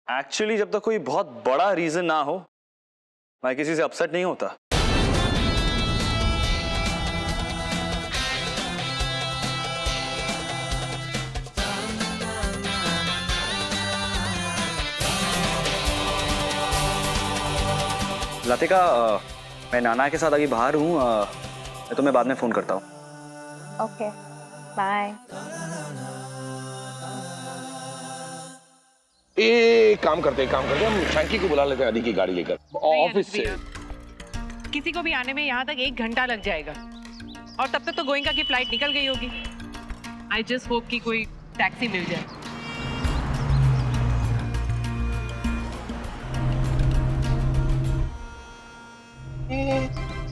Actually जब तक कोई बहुत बड़ा रीजन ना हो मैं किसी से अपसेट नहीं होता। लतिका, मैं नाना के साथ अभी बाहर हूँ, मैं तुम्हें बाद में फोन करता हूँ। Okay, bye. काम करते हम फ्रैंकी को बुला लेते हैं, आदि की गाड़ी लेकर ऑफिस से। किसी को भी आने में यहाँ तक 1 घंटा लग जाएगा और तब तक तो गोइंका की फ्लाइट निकल गई होगी। आई जस्ट होप कि कोई टैक्सी मिल जाए।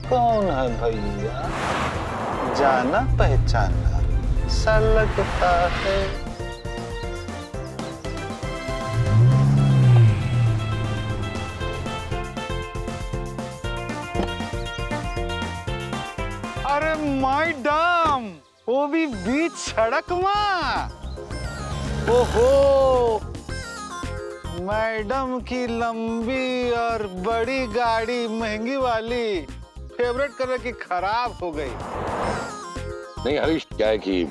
कौन है भैया? जाना पहचाना सा लगता है। अरे मैडम, वो भी बीच सड़क में। ओहो, मैडम की लंबी और बड़ी गाड़ी महंगी वाली फेवरेट कलर की खराब हो गई। नहीं हरीश, क्या है कि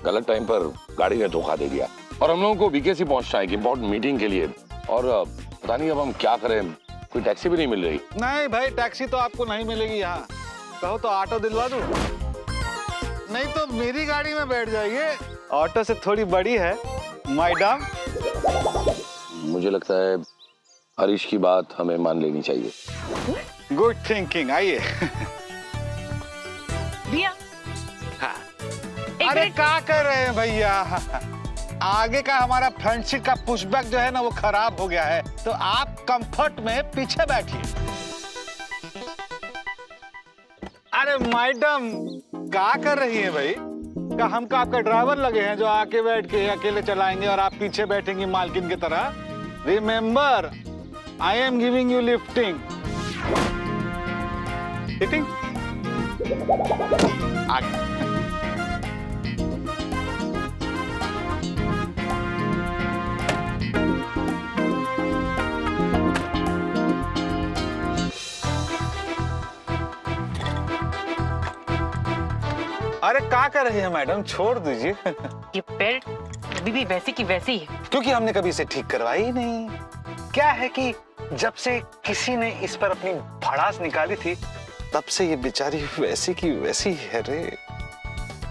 गलत टाइम पर गाड़ी ने धोखा दे दिया और हम लोगों को बीकेसी पहुंचना है इम्पोर्टेंट मीटिंग के लिए। और पता नहीं अब हम क्या करें, कोई टैक्सी भी नहीं मिल रही। नहीं भाई, टैक्सी तो आपको नहीं मिलेगी यहाँ। कहो तो ऑटो दिलवा दूं? नहीं तो मेरी गाड़ी में बैठ जाइए, ऑटो से थोड़ी बड़ी है मैडम। मुझे लगता है हरीश की बात हमें मान लेनी चाहिए। गुड थिंकिंग, आइए। भैया, हाँ। एक अरे मिनट। क्या कर रहे हैं भैया? आगे का हमारा फ्रंट सीट का पुशबैक जो है ना वो खराब हो गया है, तो आप कंफर्ट में पीछे बैठिए। अरे मैडम, क्या कर रही है भाई? क्या हम का आपका ड्राइवर लगे हैं जो आके बैठ के अकेले चलाएंगे और आप पीछे बैठेंगी मालकिन की तरह? Remember, I am giving you lifting. Lifting? आगे। अरे क्या कर रही है मैडम, छोड़ दीजिए। ये बेल्ट अभी भी वैसी की वैसी है। क्योंकि हमने कभी इसे ठीक करवाई ही नहीं। क्या है कि जब से किसी ने इस पर अपनी भड़ास निकाली थी तब से ये बेचारी वैसी की वैसी है रे।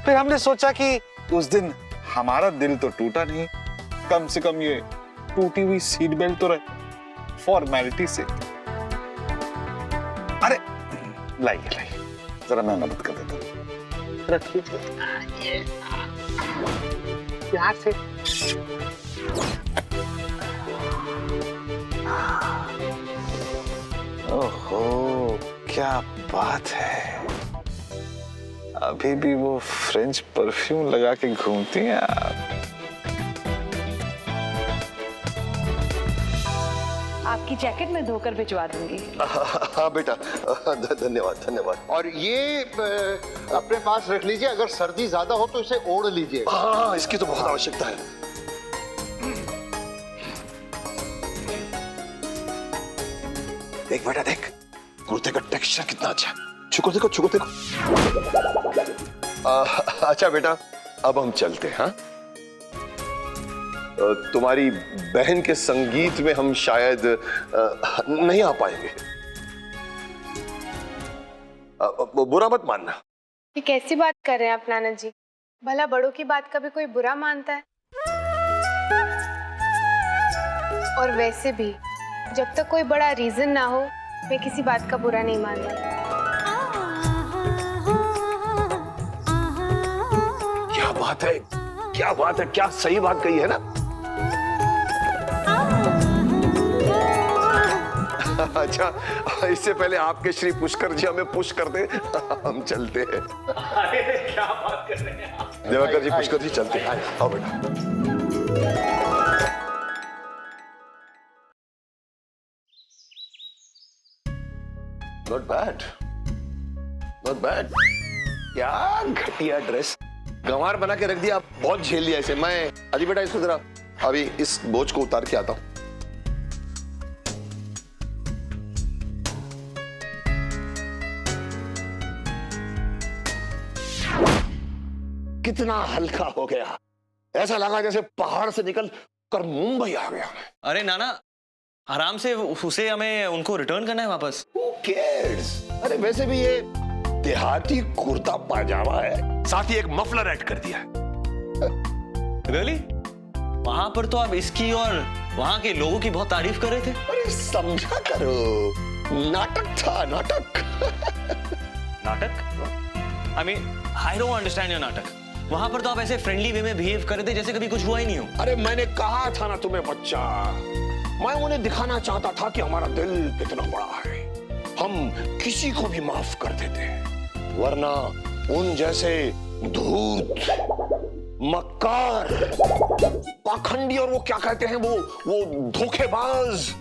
फिर हमने सोचा कि उस दिन हमारा दिल तो टूटा नहीं, कम से कम ये टूटी हुई सीट बेल्ट तो रहे, फॉर्मेलिटी से। अरे लाइए जरा मैं मदद कर देता हूँ। रखिए प्यार से। ओहो, क्या बात है। अभी भी वो फ्रेंच परफ्यूम लगा के घूमती हैं आप। आपकी जैकेट में धोकर भिजवा दूंगी। हाँ बेटा, धन्यवाद। और ये अपने पास रख लीजिए, अगर सर्दी ज्यादा हो तो इसे ओढ़ लीजिए। हाँ, इसकी तो बहुत आवश्यकता है। देख बेटा देख, कुर्ते का टेक्सचर कितना अच्छा है। छुको देखो। अच्छा बेटा, अब हम चलते हैं। हाँ, तुम्हारी बहन के संगीत में हम शायद नहीं आ पाएंगे। बुरा मत मानना। ये कैसी बात कर रहे हैं आप नाना जी? भला बड़ों की बात कभी कोई बुरा मानता है? और वैसे भी जब तक कोई बड़ा रीजन ना हो मैं किसी बात का बुरा नहीं मानता। क्या बात है, क्या सही बात कही है ना। अच्छा, इससे पहले आपके श्री पुष्कर जी हमें पुश कर दे, हम चलते हैं। अरे क्या बात कर रहे हैं आप? देवाकर जी, पुष्कर जी, चलते हैं। आओ बेटा। Not bad. क्या घटिया ड्रेस, गंवार बना के रख दिया, बहुत झेल लिया इसे। मैं अजी बेटा, इसको जरा अभी इस बोझ को उतार के आता हूँ। कितना हल्का हो गया, ऐसा लगा जैसे पहाड़ से निकल कर मुंबई आ गया। अरे नाना आराम से, उसे हमें उनको रिटर्न करना है वापस। Who cares? अरे वैसे भी ये देहाती कुर्ता पाजामा है, साथ ही एक मफलर ऐड कर दिया है। रियली? वहां पर तो आप इसकी और वहां के लोगों की बहुत तारीफ कर रहे थे। अरे समझा करो, नाटक था, नाटक। नाटक? I mean I don't understand your नाटक। वहां पर तो आप ऐसे फ्रेंडली वे में बिहेव कर रहे थे जैसे कभी कुछ हुआ ही नहीं हो। अरे मैंने कहा था ना तुम्हें बच्चा, मैं उन्हें दिखाना चाहता था कि हमारा दिल कितना बड़ा है, हम किसी को भी माफ कर देते हैं, वरना उन जैसे धूर्त, मक्कार, पाखंडी और वो क्या कहते हैं वो धोखेबाज,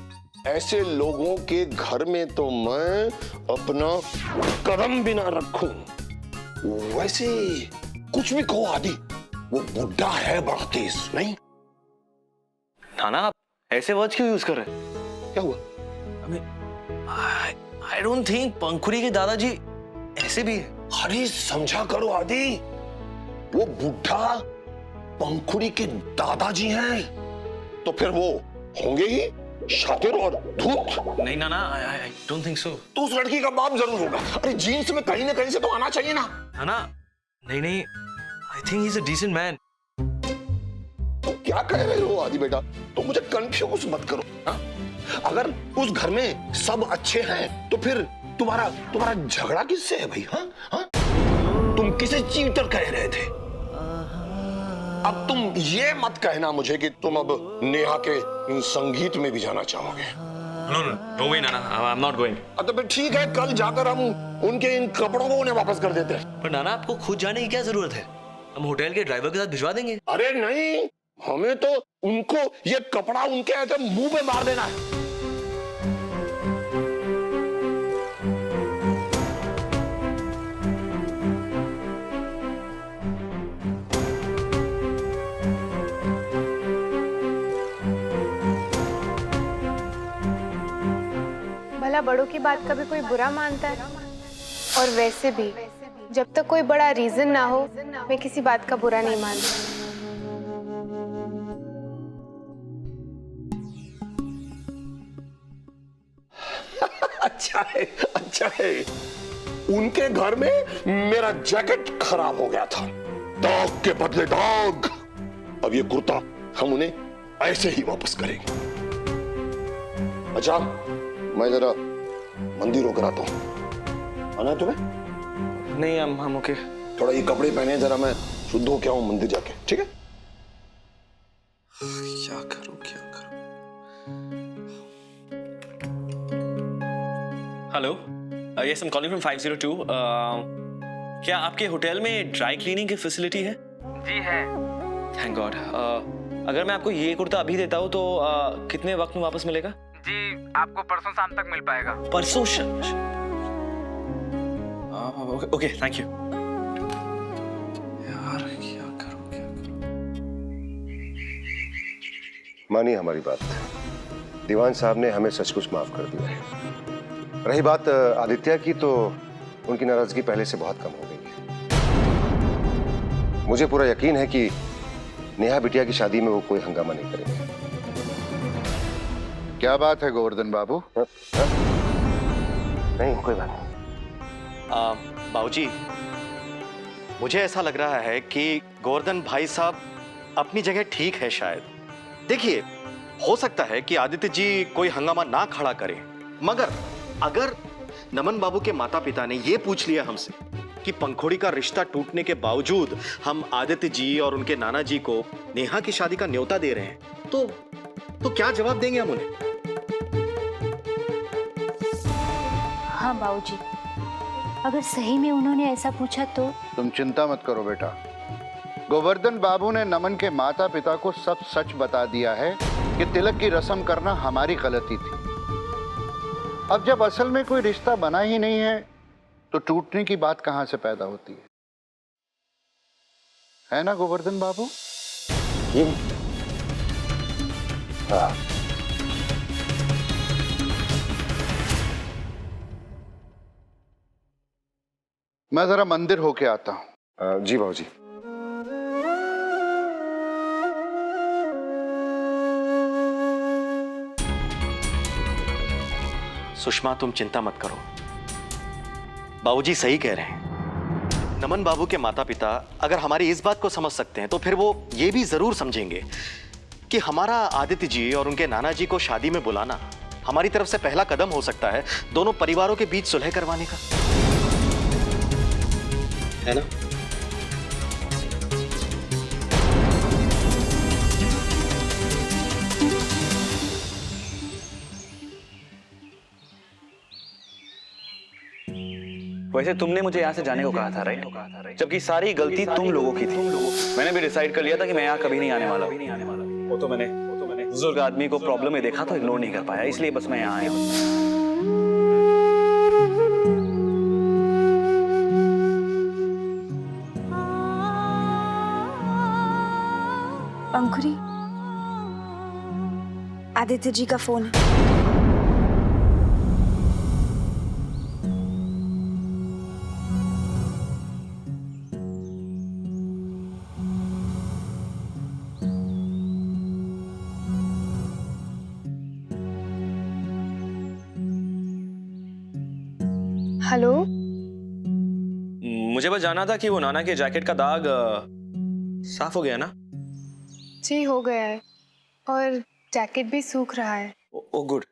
ऐसे लोगों के घर में तो मैं अपना कदम भी ना रखूं। वैसे कुछ भी कहो आदि, वो बुड्ढा है बड़ा तेज, नहीं? नाना आप ऐसे वर्ड्स क्यों यूज कर रहे हैं? क्या हुआ? आई डोंट थिंक पंखुड़ी के दादाजी ऐसे भी है। अरे समझा करो आदि, वो बुड्ढा पंखुड़ी के दादाजी हैं, तो फिर वो होंगे ही शातिर और धूत। नहीं नाना, आई डोंट थिंक सो। तो उस लड़की का बाप जरूर होगा। अरे जीन्स में कहीं ना कहीं से तो आना चाहिए ना। नाना नहीं, I think he is a decent man. तो क्या कह रहे हो आदि बेटा, तो मुझे कंफ्यूज मत करो। हा? अगर उस घर में सब अच्छे हैं तो फिर तुम्हारा झगड़ा किससे है भाई? हाँ हाँ, तुम किसे चीटर कह रहे थे? अब तुम ये मत कहना मुझे कि तुम अब नेहा के संगीत में भी जाना चाहोगे। No way Nana, I am not going. तो फिर ठीक है, कल जाकर हम उनके इन कपड़ों को उन्हें वापस कर देते हैं। पर नाना आपको खुद जाने की क्या जरूरत है? हम होटल के ड्राइवर के साथ भिजवा देंगे। अरे नहीं, हमें तो उनको ये कपड़ा उनके ऐसे मुंह पे मार देना है। भला बड़ों की बात कभी कोई बुरा मानता है? और वैसे भी जब तक कोई बड़ा रीजन ना हो, मैं किसी बात का बुरा नहीं मानती। अच्छा है, अच्छा है। उनके घर में मेरा जैकेट खराब हो गया था, दाग के बदले दाग। अब ये कुर्ता हम उन्हें ऐसे ही वापस करेंगे। अच्छा, मैं जरा मंदिर होकर आता हूं, आना है तुम्हें? नहीं हम ओके। थोड़ा ये कपड़े पहने, जरा मैं शुद्ध हो के आऊं मंदिर जाके, ठीक है? क्या करूं? Hello, yes I am calling from 502। क्या आपके होटल में ड्राई क्लीनिंग की फैसिलिटी है? जी है। Thank God. अगर मैं आपको ये कुर्ता अभी देता हूँ तो कितने वक्त में वापस मिलेगा? जी आपको परसों शाम तक मिल पाएगा। परसों? Okay thank you. यार क्या करूं? मानिए हमारी बात, दीवान साहब ने हमें सच कुछ माफ कर दिया है। रही बात आदित्य की, तो उनकी नाराजगी पहले से बहुत कम हो गई है। मुझे पूरा यकीन है कि नेहा बिटिया की शादी में वो कोई हंगामा नहीं करेंगे। क्या बात है गोवर्धन बाबू? नहीं कोई बात नहीं। बाबूजी, मुझे ऐसा लग रहा है कि गोवर्धन भाई साहब अपनी जगह ठीक है शायद। देखिए, हो सकता है कि आदित्य जी कोई हंगामा ना खड़ा करें, मगर अगर नमन बाबू के माता पिता ने यह पूछ लिया हमसे कि पंखोड़ी का रिश्ता टूटने के बावजूद हम आदित्य जी और उनके नाना जी को नेहा की शादी का न्योता दे रहे हैं, तो क्या जवाब देंगे हम उन्हें? हाँ बाबूजी, अगर सही में उन्होंने ऐसा पूछा तो? तुम चिंता मत करो बेटा, गोवर्धन बाबू ने नमन के माता पिता को सब सच बता दिया है कि तिलक की रस्म करना हमारी गलती थी। अब जब असल में कोई रिश्ता बना ही नहीं है तो टूटने की बात कहां से पैदा होती है ना गोवर्धन बाबू? हाँ। मैं जरा मंदिर होके आता हूं। जी बाबूजी। सुषमा तुम चिंता मत करो, बाबूजी सही कह रहे हैं। नमन बाबू के माता पिता अगर हमारी इस बात को समझ सकते हैं तो फिर वो ये भी जरूर समझेंगे कि हमारा आदित्य जी और उनके नाना जी को शादी में बुलाना हमारी तरफ से पहला कदम हो सकता है दोनों परिवारों के बीच सुलह करवाने का, है ना? वैसे तुमने मुझे यहाँ से जाने को कहा था, राइट? जबकि सारी गलती तुम लोगों की थी। मैंने भी डिसाइड कर लिया था कि मैं यहाँ कभी नहीं आने वाला। वो तो मैंने बुजुर्ग आदमी को प्रॉब्लम में देखा तो इग्नोर नहीं कर पाया, इसलिए बस मैं यहाँ आया हूँ। अंकुरी, आदित्य जी का फोन है। हेलो, मुझे बस जानना था कि वो नाना के जैकेट का दाग साफ हो गया ना? जी हो गया है और जैकेट भी सूख रहा है। ओ गुड,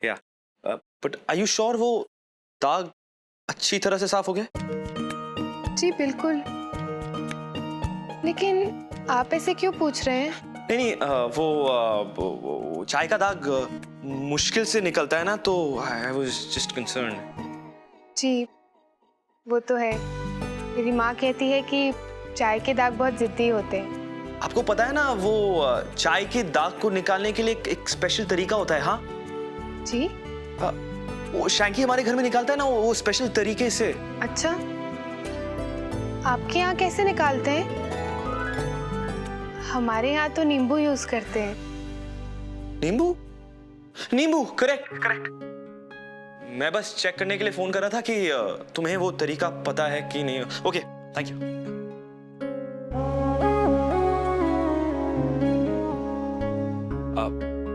या बट आर यू श्योर वो दाग अच्छी तरह से साफ हो गया? जी बिल्कुल, लेकिन आप ऐसे क्यों पूछ रहे हैं? नहीं, वो चाय का दाग मुश्किल से निकलता है ना, तो आई वाज जस्ट कंसर्न्ड। जी वो तो है, मेरी माँ कहती है कि चाय के दाग बहुत जिद्दी होते हैं। आपको पता है ना, वो चाय के दाग को निकालने के लिए एक स्पेशल तरीका होता है। हाँ जी, वो शैंकी हमारे घर में निकालता है ना, वो स्पेशल तरीके से। अच्छा, आपके यहाँ कैसे निकालते हैं? हमारे यहाँ तो नींबू यूज करते हैं। नींबू? नींबू, करेक्ट। मैं बस चेक करने के लिए फोन कर रहा था कि तुम्हें वो तरीका पता है कि नहीं। Okay, thank you.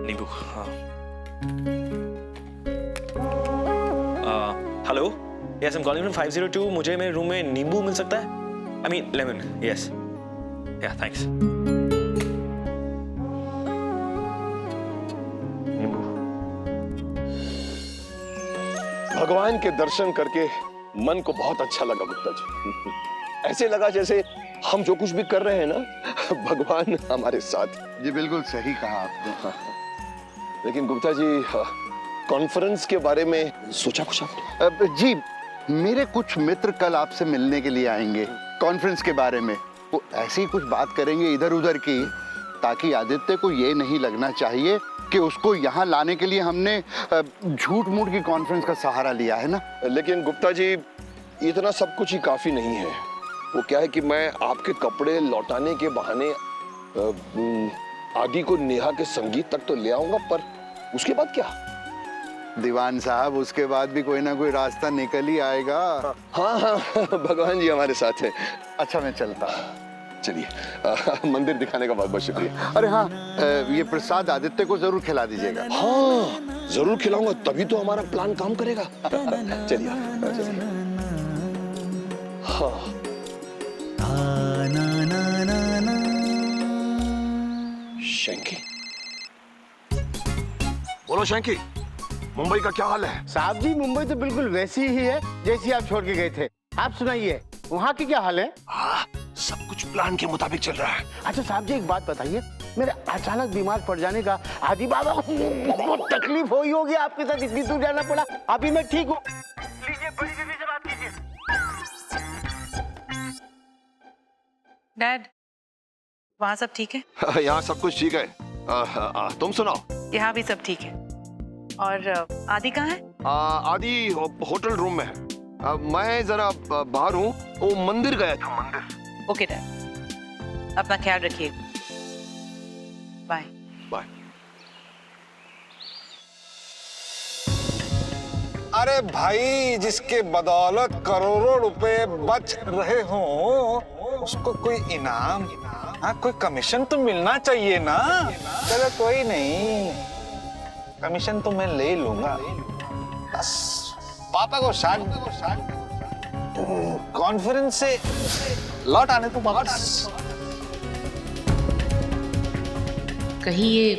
नींबू, हाँ। Hello, yes, I am calling from 502। मुझे मेरे रूम में नींबू मिल सकता है? I mean lemon, yes. या, थैंक्स। भगवान के दर्शन करके मन को बहुत अच्छा लगा गुप्ता जी। ऐसे लगा जैसे हम जो कुछ भी कर रहे हैं ना, भगवान हमारे साथ। जी बिल्कुल सही कहा आपने। लेकिन गुप्ता जी, कॉन्फ्रेंस के बारे में सोचा कुछ आपने? जी, मेरे कुछ मित्र कल आपसे मिलने के लिए आएंगे कॉन्फ्रेंस के बारे में। वो ऐसी कुछ बात करेंगे इधर उधर की, ताकि आदित्य को ये नहीं लगना चाहिए कि उसको यहाँ लाने के लिए हमने झूठ मूठ की कॉन्फ्रेंस का सहारा लिया है ना। लेकिन गुप्ता जी, इतना सब कुछ ही काफी नहीं है। वो क्या है कि मैं आपके कपड़े लौटाने के बहाने आदि को नेहा के संगीत तक तो ले आऊंगा, पर उसके बाद क्या? दीवान साहब, उसके बाद भी कोई ना कोई रास्ता निकल ही आएगा। हाँ, भगवान जी हमारे साथ है। अच्छा, मैं चलता। चलिए, मंदिर दिखाने का बहुत बहुत शुक्रिया। अरे हाँ, ये प्रसाद आदित्य को जरूर खिला दीजिएगा। हाँ, जरूर खिलाऊंगा, तभी तो हमारा प्लान काम करेगा। चलिए। हाँ। शैंकी, बोलो शैंकी, मुंबई का क्या हाल है? साहब जी, मुंबई तो बिल्कुल वैसी ही है जैसी आप छोड़ के गए थे। आप सुनाइए, वहाँ की क्या हाल है? हाँ, सब कुछ प्लान के मुताबिक चल रहा है। अच्छा साहब जी, एक बात बताइए, मेरे अचानक बीमार पड़ जाने का आदि बाबा को बहुत तकलीफ हुई होगी, आपके साथ इतनी दूर जाना पड़ा। अभी मैं ठीक हूँ। लीजिए, बड़ी दीदी से बात कीजिए। डैड, वहाँ सब ठीक है? यहाँ सब कुछ ठीक है। तुम सुनाओ। यहाँ भी सब ठीक है। और आदि कहाँ है? आदि होटल रूम में है। मैं जरा बाहर हूँ, वो मंदिर गया था। मंदिर। ओके डैड, अपना ख्याल रखिए। बाय। बाय। अरे भाई, जिसके बदौलत करोड़ों रुपए बच रहे हो, उसको कोई इनाम, हाँ, कोई कमीशन तो मिलना चाहिए ना। चलो कोई नहीं, कमीशन तो मैं ले लूंगा। बस पापा को शांत कॉन्फ्रेंस से लौट आने तो वापस। कहीं ये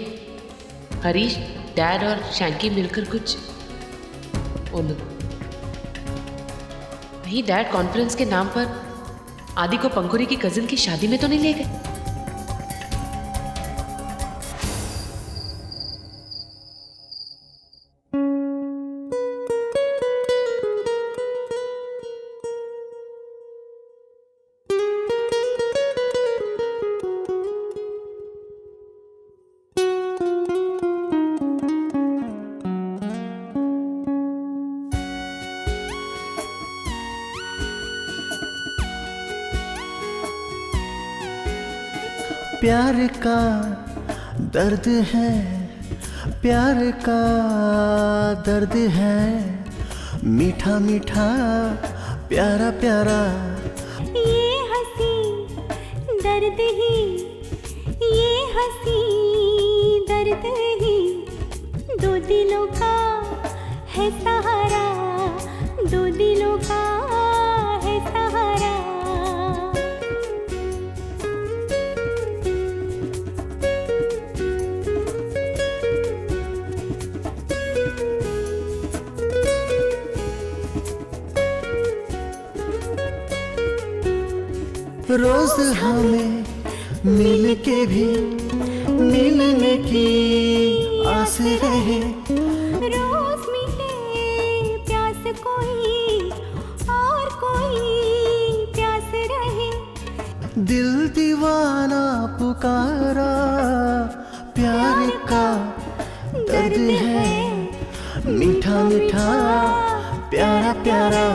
हरीश, डैड और शैंकी मिलकर कुछ कहीं डैड कॉन्फ्रेंस के नाम पर आदि को पंकुरी की कजिन की शादी में तो नहीं ले गए? प्यार का दर्द है, प्यार का दर्द है, मीठा मीठा प्यारा प्यारा। ये हंसी दर्द ही, ये हंसी दर्द ही, दो दिलों का है सहारा, दो दिलों का है सहारा। रोज हमें मिल के भी मिलने की आस रहे, रोज मिले प्यास कोई और कोई प्यास रहे। दिल दीवाना पुकारा, प्यार का दर्द है, मीठा मीठा प्यारा प्यारा।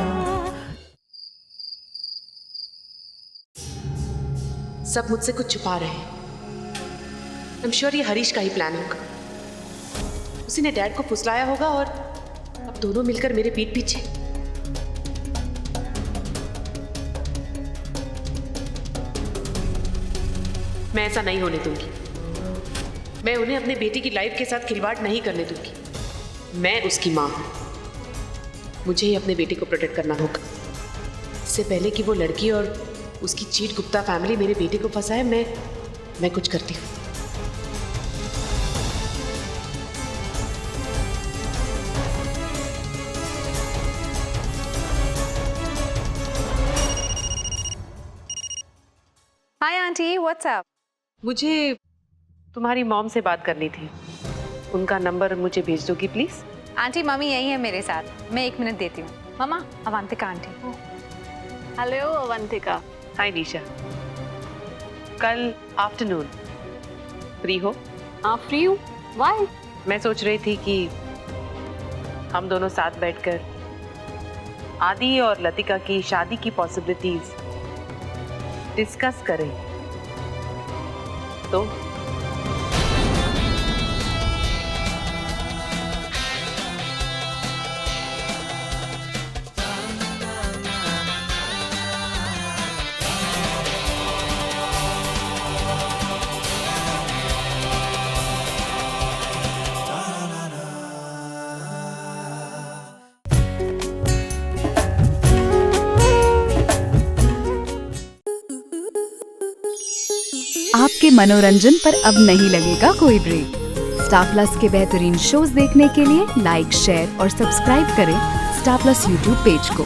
सब मुझसे कुछ छुपा रहे हैं। I'm sure ये हरीश का ही प्लान होगा। उसी ने डैड को फुसलाया होगा और अब दोनों मिलकर मेरे पीठ पीछे। मैं ऐसा नहीं होने दूंगी। मैं उन्हें अपने बेटी की लाइफ के साथ खिलवाड़ नहीं करने दूंगी। मैं उसकी माँ हूं। मुझे ही अपने बेटे को प्रोटेक्ट करना होगा। इससे पहले कि वो लड़की और उसकी चीट गुप्ता फैमिली मेरे बेटे को फंसाए, मैं कुछ करती हूँ। Hi aunty, what's up? मुझे तुम्हारी मॉम से बात करनी थी। उनका नंबर मुझे भेज दोगी प्लीज? आंटी मम्मी यही है मेरे साथ, मैं 1 मिनट देती हूँ। मामा, अवंतिका आंटी। हेलो अवंतिका। हाय निशा। कल आफ्टरनून फ्री हो? हाँ फ्री हूँ। व्हाई? मैं सोच रही थी कि हम दोनों साथ बैठकर आदि और लतिका की शादी की पॉसिबिलिटीज डिस्कस करें। तो आपके मनोरंजन पर अब नहीं लगेगा कोई ब्रेक। स्टार प्लस के बेहतरीन शोज देखने के लिए लाइक, शेयर और सब्सक्राइब करें स्टार प्लस यूट्यूब पेज को।